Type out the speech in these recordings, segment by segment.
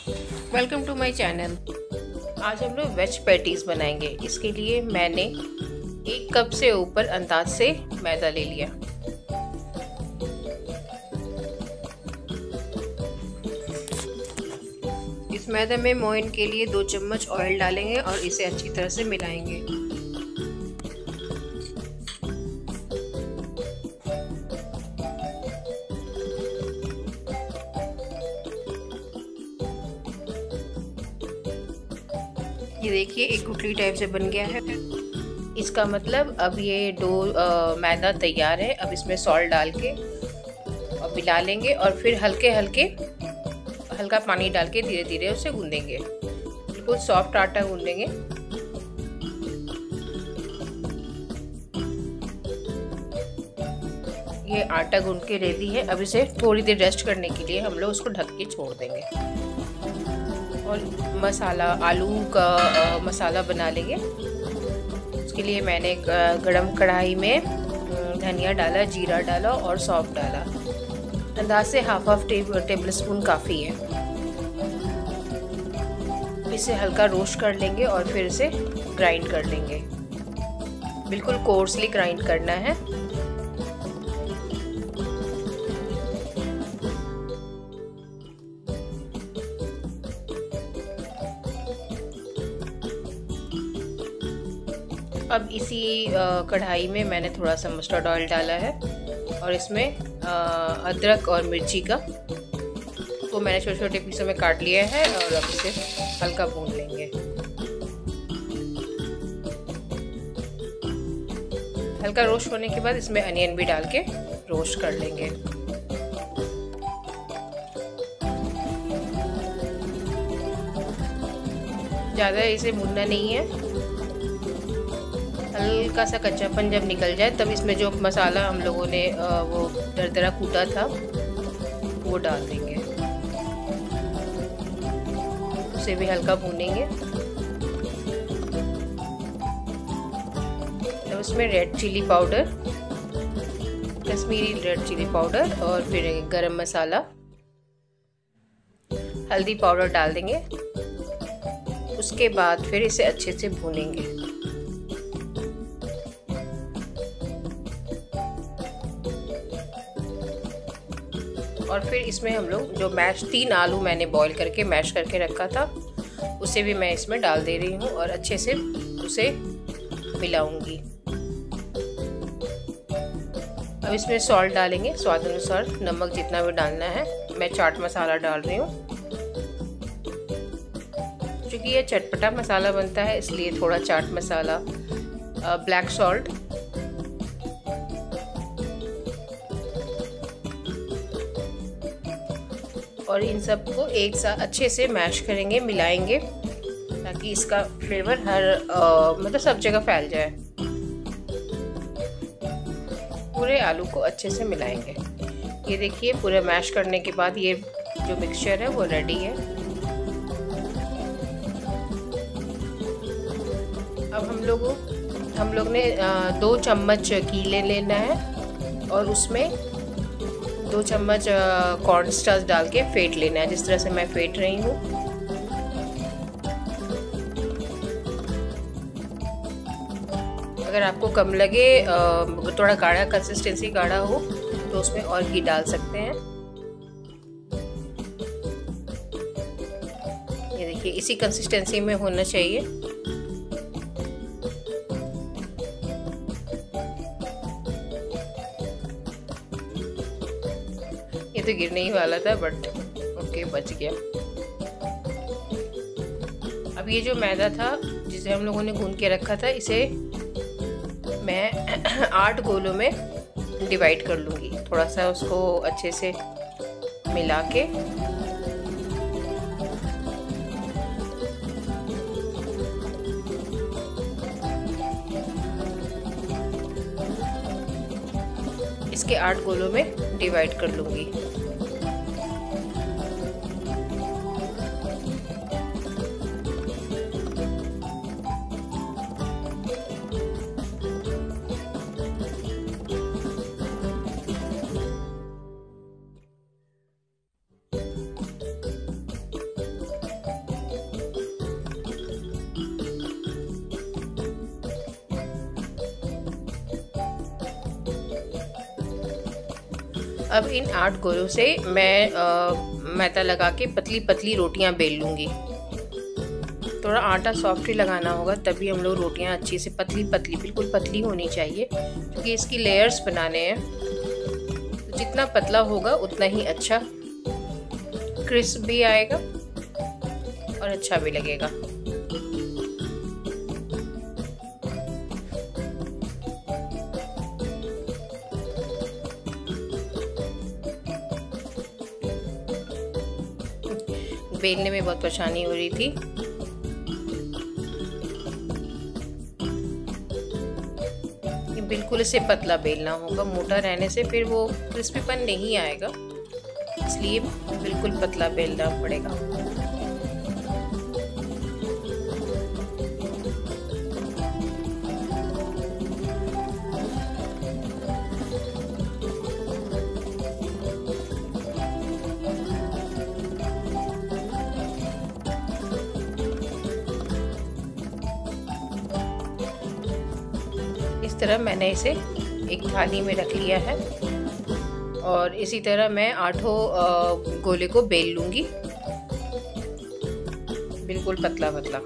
Welcome to my channel. आज हम लोग वेज पैटीज बनाएंगे। इसके लिए मैंने 1 कप से ऊपर अंदाज से मैदा ले लिया। इस मैदे में मोइन के लिए 2 चम्मच ऑयल डालेंगे और इसे अच्छी तरह से मिलाएंगे। ये देखिए एक गुठली टाइप से बन गया है। इसका मतलब अब ये डो मैदा तैयार है। अब इसमें सॉल्ट डाल के और मिला लेंगे और फिर हल्का पानी डाल के धीरे धीरे उसे गूंदेंगे। बिल्कुल सॉफ्ट आटा गूंदेंगे। ये आटा गूंद के रेडी है। अब इसे थोड़ी देर रेस्ट करने के लिए हम लोग उसको ढक के छोड़ देंगे और मसाला आलू का मसाला बना लेंगे। उसके लिए मैंने गरम कढ़ाई में धनिया डाला, जीरा डाला और सौंफ डाला। अंदाज से हाफ टेबल स्पून काफ़ी है। इसे हल्का रोस्ट कर लेंगे और फिर इसे ग्राइंड कर लेंगे। बिल्कुल कोर्सली ग्राइंड करना है। अब इसी कढ़ाई में मैंने थोड़ा सा मस्टर्ड ऑयल डाला है और इसमें अदरक और मिर्ची का तो मैंने छोटे छोटे पीसों में काट लिया है और अब इसे हल्का भून लेंगे। हल्का रोस्ट होने के बाद इसमें अनियन भी डाल के रोस्ट कर लेंगे। ज़्यादा इसे भूनना नहीं है। हल्का सा कच्चापन जब निकल जाए तब इसमें जो मसाला हम लोगों ने वो दरदरा कूटा था वो डाल देंगे। उसे भी हल्का भूनेंगे। तब इसमें red chilli powder, Kashmiri red chilli powder और फिर गरम मसाला, हल्दी पाउडर डाल देंगे। उसके बाद फिर इसे अच्छे से भूनेंगे। और फिर इसमें हम लोग जो 3 आलू मैंने बॉईल करके मैश करके रखा था उसे भी मैं इसमें डाल दे रही हूँ और अच्छे से उसे मिलाऊंगी। अब इसमें सॉल्ट डालेंगे, स्वाद अनुसार नमक जितना भी डालना है। मैं चाट मसाला डाल रही हूँ। क्योंकि ये चटपटा मसाला बनता है इसलिए थोड़ा चाट मसाला, ब्लैक सॉल्ट, और इन सबको एक साथ अच्छे से मैश करेंगे, मिलाएंगे ताकि इसका फ्लेवर हर मतलब सब जगह फैल जाए। पूरे आलू को अच्छे से मिलाएंगे। ये देखिए पूरे मैश करने के बाद ये जो मिक्सचर है वो रेडी है। अब हम लोग ने 2 चम्मच कीले लेना है और उसमें 2 चम्मच कॉर्न स्टार्च डाल के फेंट लेना है, जिस तरह से मैं फेंट रही हूँ। अगर आपको कम लगे, थोड़ा गाढ़ा कंसिस्टेंसी गाढ़ा हो तो उसमें और घी डाल सकते हैं। ये देखिए इसी कंसिस्टेंसी में होना चाहिए। ये तो गिरने ही वाला था बट ओके बच गया। अब ये जो मैदा था जिसे हम लोगों ने गूंद के रखा था इसे मैं 8 गोलों में डिवाइड कर लूँगी। थोड़ा सा उसको अच्छे से मिला के इसके 8 गोलों में डिवाइड कर लूँगी। अब इन 8 गोलों से मैं मैदा लगा के पतली पतली रोटियां बेल लूँगी। थोड़ा आटा सॉफ्ट ही लगाना होगा, तभी हम लोग रोटियां अच्छी से पतली पतली, बिल्कुल पतली होनी चाहिए, क्योंकि इसकी लेयर्स बनाने हैं। तो जितना पतला होगा उतना ही अच्छा क्रिस्प भी आएगा और अच्छा भी लगेगा। बेलने में बहुत परेशानी हो रही थी। बिल्कुल इसे पतला बेलना होगा, मोटा रहने से फिर वो क्रिस्पीपन नहीं आएगा, इसलिए बिल्कुल पतला बेलना पड़ेगा। इस तरह मैंने इसे एक थाली में रख लिया है और इसी तरह मैं 8 गोले को बेल लूँगी, बिल्कुल पतला पतला।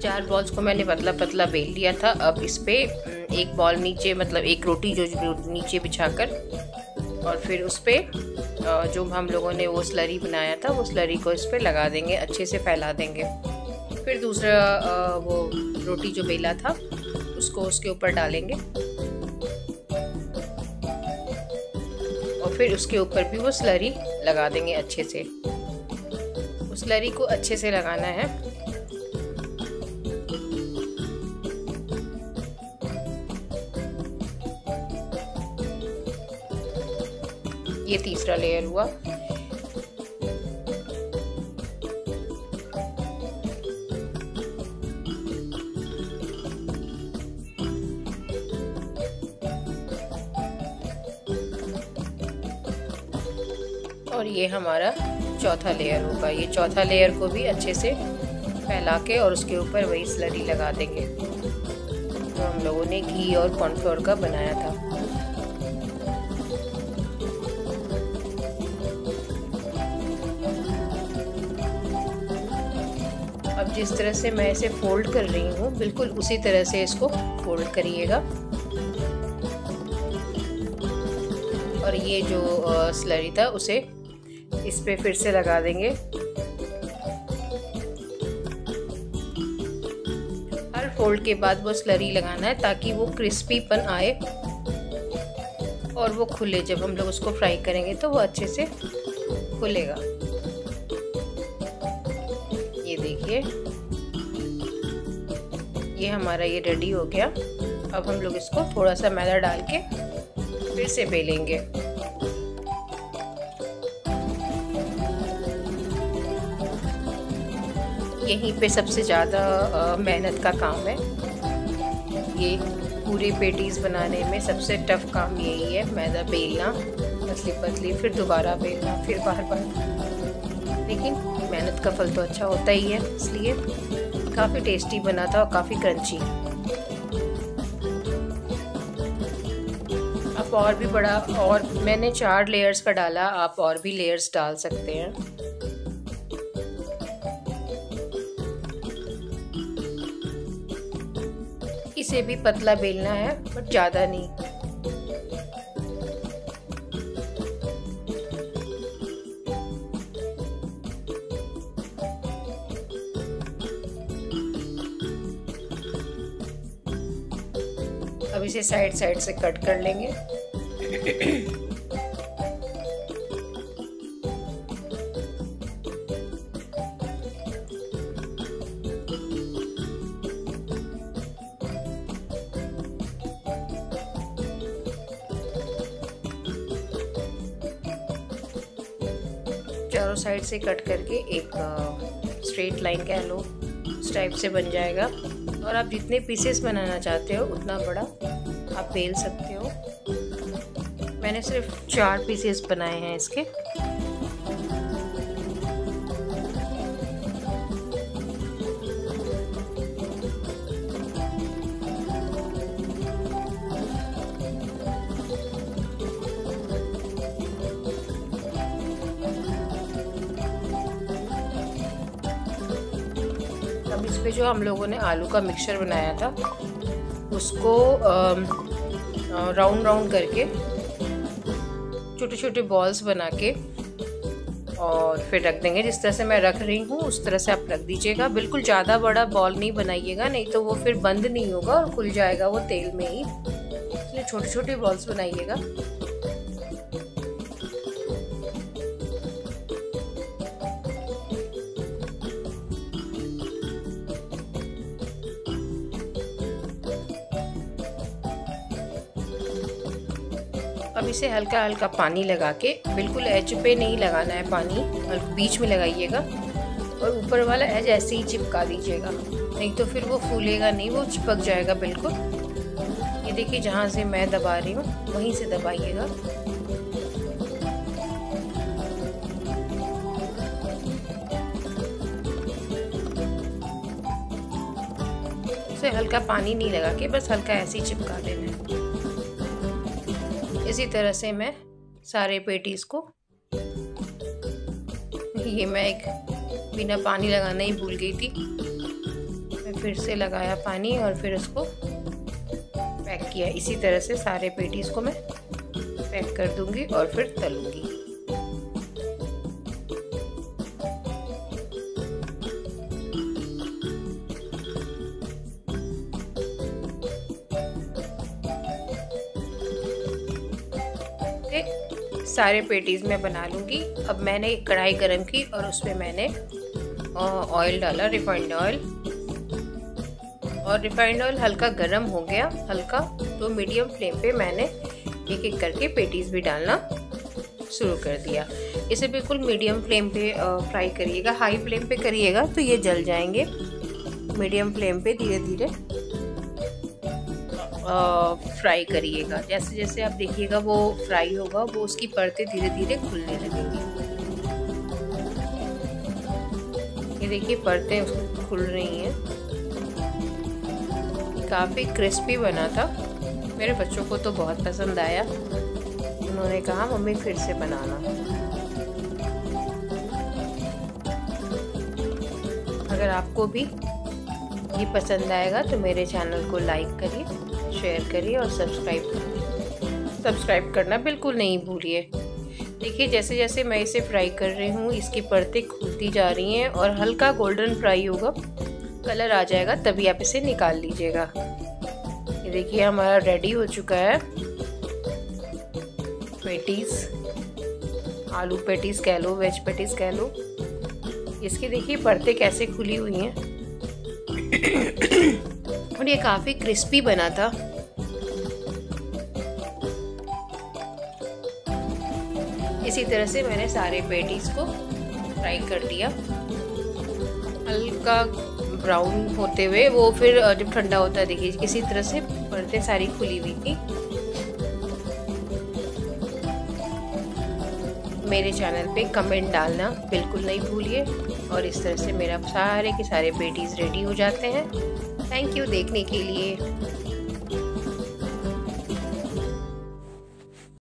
चार बॉल्स को मैंने पतला पतला बेल लिया था। अब इस पे एक बॉल नीचे, मतलब एक रोटी जो नीचे बिछाकर, और फिर उस पे जो हम लोगों ने वो स्लरी बनाया था वो स्लरी को इस पे लगा देंगे, अच्छे से फैला देंगे। फिर दूसरा वो रोटी जो बेला था उसको उसके ऊपर डालेंगे और फिर उसके ऊपर भी वो स्लरी लगा देंगे अच्छे से। उस स्लरी को अच्छे से लगाना है। ये तीसरा लेयर हुआ। और ये हमारा चौथा लेयर होगा। ये चौथा लेयर को भी अच्छे से फैला के और उसके ऊपर वही स्लरी लगा देंगे जो हम लोगों ने घी और कॉर्नफ्लोर का बनाया था। अब जिस तरह से मैं इसे फोल्ड कर रही हूँ बिल्कुल उसी तरह से इसको फोल्ड करिएगा। और ये जो स्लरी था उसे इस पे फिर से लगा देंगे। हर फोल्ड के बाद वो स्लरी लगाना है ताकि वो क्रिस्पीपन आए और वो खुले। जब हम लोग उसको फ्राई करेंगे तो वो अच्छे से खुलेगा। ये देखिए, ये हमारा ये रेडी हो गया। अब हम लोग इसको थोड़ा सा मैदा डाल के फिर से बेलेंगे। यहीं पे सबसे ज़्यादा मेहनत का काम है। ये पूरे पेटीज बनाने में सबसे टफ काम यही है, मैदा बेलना, पतली पतली, फिर दोबारा बेलना, फिर बार बार। लेकिन मेहनत का फल तो अच्छा होता ही है, इसलिए काफ़ी टेस्टी बना था और काफ़ी क्रंची। आप और भी बड़ा, और मैंने 4 लेयर्स का डाला, आप और भी लेयर्स डाल सकते हैं। इसे भी पतला बेलना है बट ज़्यादा नहीं। अब इसे साइड साइड से कट कर लेंगे। चारों साइड से कट करके एक स्ट्रेट लाइन कह लो, इस टाइप से बन जाएगा। और आप जितने पीसेस बनाना चाहते हो उतना बड़ा आप बेल सकते हो। मैंने सिर्फ 4 पीसेस बनाए हैं इसके। अब इस पे जो हम लोगों ने आलू का मिक्सचर बनाया था उसको राउंड राउंड करके छोटे छोटे बॉल्स बना के और फिर रख देंगे। जिस तरह से मैं रख रही हूँ उस तरह से आप रख दीजिएगा। बिल्कुल ज़्यादा बड़ा बॉल नहीं बनाइएगा, नहीं तो वो फिर बंद नहीं होगा और खुल जाएगा वो तेल में ही। इसलिए छोटे छोटे बॉल्स बनाइएगा। अब इसे हल्का हल्का पानी लगा के, बिल्कुल एज पे नहीं लगाना है पानी, बीच में लगाइएगा और ऊपर वाला एज ऐसे ही चिपका दीजिएगा, नहीं तो फिर वो फूलेगा नहीं, वो चिपक जाएगा बिल्कुल। ये देखिए जहाँ से मैं दबा रही हूँ वहीं से दबाइएगा। इसे हल्का पानी नहीं लगा के बस हल्का ऐसे ही चिपका देना है। इसी तरह से मैं सारे पेटीज को, ये मैं एक बिना पानी लगाना ही भूल गई थी, मैं फिर से लगाया पानी और फिर उसको पैक किया। इसी तरह से सारे पेटीज को मैं पैक कर दूंगी और फिर तलूंगी। सारे पेटीज में बना लूँगी। अब मैंने एक कढ़ाई गरम की और उसमें मैंने ऑयल डाला, रिफाइंड ऑयल। और रिफाइंड ऑयल हल्का गरम हो गया, हल्का, तो मीडियम फ्लेम पे मैंने एक एक करके पेटीज भी डालना शुरू कर दिया। इसे बिल्कुल मीडियम फ्लेम पे फ्राई करिएगा, हाई फ्लेम पे करिएगा तो ये जल जाएंगे। मीडियम फ्लेम पे धीरे धीरे फ्राई करिएगा। जैसे जैसे आप देखिएगा वो फ्राई होगा, वो उसकी परतें धीरे धीरे खुलने लगेंगी। ये देखिए परतें उसको खुल रही हैं। काफ़ी क्रिस्पी बना था, मेरे बच्चों को तो बहुत पसंद आया। उन्होंने कहा मम्मी फिर से बनाना। अगर आपको भी ये पसंद आएगा तो मेरे चैनल को लाइक करिए, शेयर करिए और सब्सक्राइब करना बिल्कुल नहीं भूलिए। देखिए जैसे जैसे मैं इसे फ्राई कर रही हूँ इसकी परतें खुलती जा रही हैं और हल्का गोल्डन फ्राई होगा, कलर आ जाएगा, तभी आप इसे निकाल लीजिएगा। ये देखिए हमारा रेडी हो चुका है पेटीज, आलू पेटीज कह लो, वेज पेटीज कह लो। इसकी देखिए परतें कैसे खुली हुई हैं और ये काफ़ी क्रिस्पी बना था। इसी तरह से मैंने सारे पेटीज को फ्राई कर दिया, हल्का ब्राउन होते हुए। वो फिर जब ठंडा होता है देखिए किसी तरह से परतें सारी खुली हुई थी। मेरे चैनल पे कमेंट डालना बिल्कुल नहीं भूलिए। और इस तरह से मेरा सारे के सारे पेटीज रेडी हो जाते हैं। थैंक यू देखने के लिए।